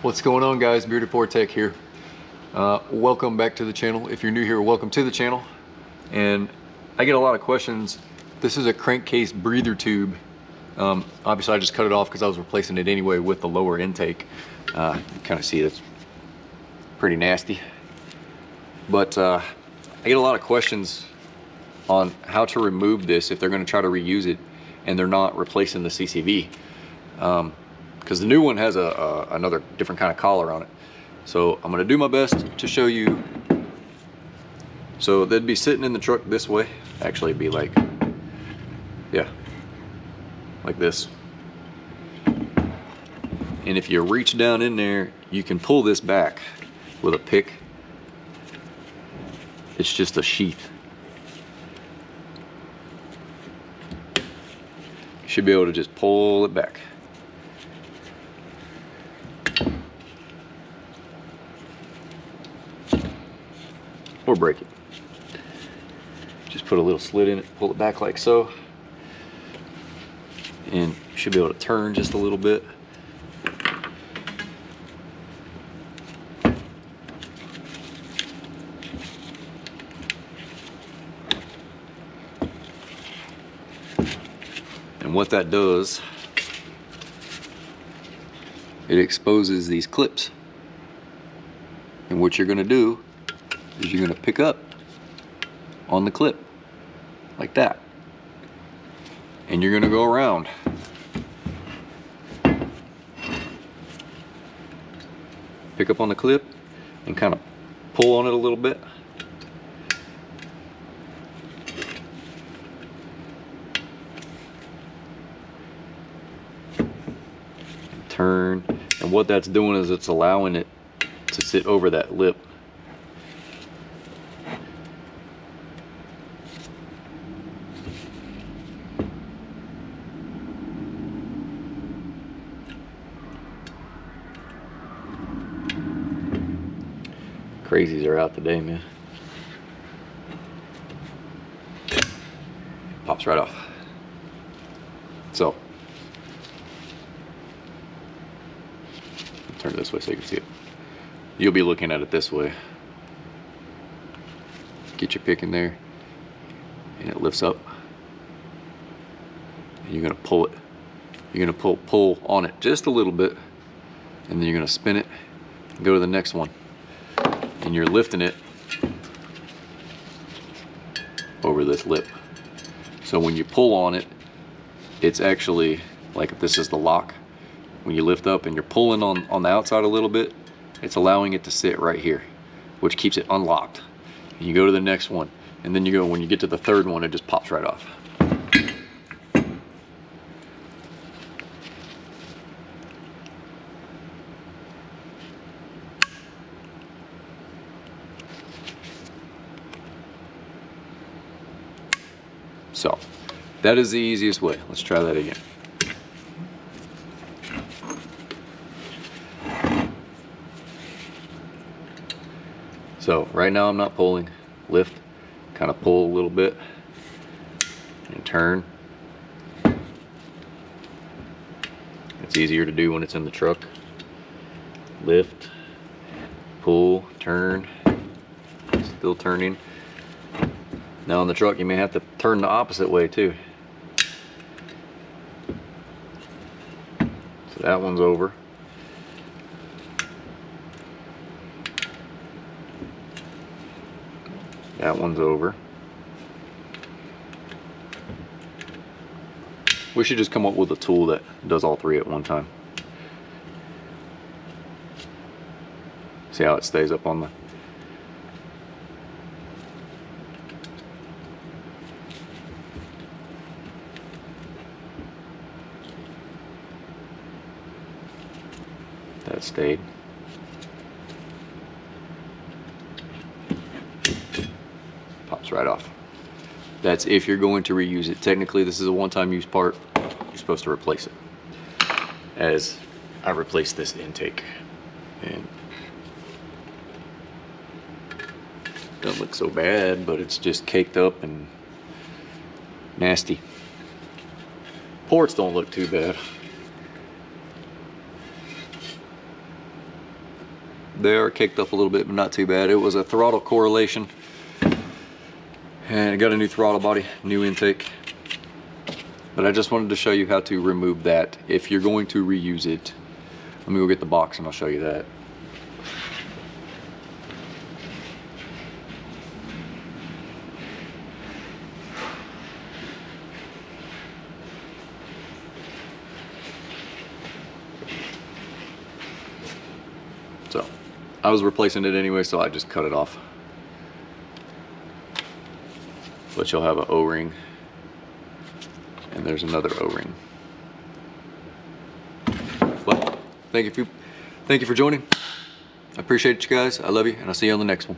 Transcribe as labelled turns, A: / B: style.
A: What's going on, guys? Bearded Ford Tech here. Welcome back to the channel. If you're new here, welcome to the channel. And I get a lot of questions. This is a crankcase breather tube. Obviously I just cut it off because I was replacing it anyway with the lower intake. You kind of see it's pretty nasty. But I get a lot of questions on how to remove this if they're going to try to reuse it and they're not replacing the CCV. Because the new one has another different kind of collar on it. So I'm going to do my best to show you. So they'd be sitting in the truck this way. Actually, it'd be like, yeah, like this. And if you reach down in there, you can pull this back with a pick. It's just a sheath. You should be able to just pull it back. Or break it. Just put a little slit in it, pull it back like so, and you should be able to turn just a little bit. And what that does, it exposes these clips. And what you're going to do is you're going to pick up on the clip like that, and you're going to go around. Pick up on the clip and kind of pull on it a little bit. Turn, and what that's doing is it's allowing it to sit over that lip. Crazies are out today, man. Pops right off. So, turn it this way so you can see it. You'll be looking at it this way. Get your pick in there, and it lifts up. And you're gonna pull it. You're gonna pull on it just a little bit, and then you're gonna spin it and go to the next one. And you're lifting it over this lip. So when you pull on it, it's actually like, this is the lock. When you lift up and you're pulling on the outside a little bit, it's allowing it to sit right here, which keeps it unlocked. And you go to the next one, and then you go, when you get to the third one, it just pops right off. So that is the easiest way. Let's try that again. So right now I'm not pulling. Lift, kind of pull a little bit, and turn. It's easier to do when it's in the truck. Lift, pull, turn, still turning. Now on the truck you may have to turn the opposite way too. So that one's over. That one's over. We should just come up with a tool that does all three at one time. See how it stays up on the... That stayed. Pops right off. That's if you're going to reuse it. Technically this is a one-time use part. You're supposed to replace it. As I replaced this intake, and it doesn't look so bad, but it's just caked up and nasty. Ports don't look too bad. They are caked up a little bit, but not too bad. It was a throttle correlation, and I got a new throttle body, new intake. But I just wanted to show you how to remove that if you're going to reuse it. Let me go get the box and I'll show you that. So I was replacing it anyway, so I just cut it off. But you'll have an O-ring, and there's another O-ring. But thank you for joining. I appreciate you guys. I love you, and I'll see you on the next one.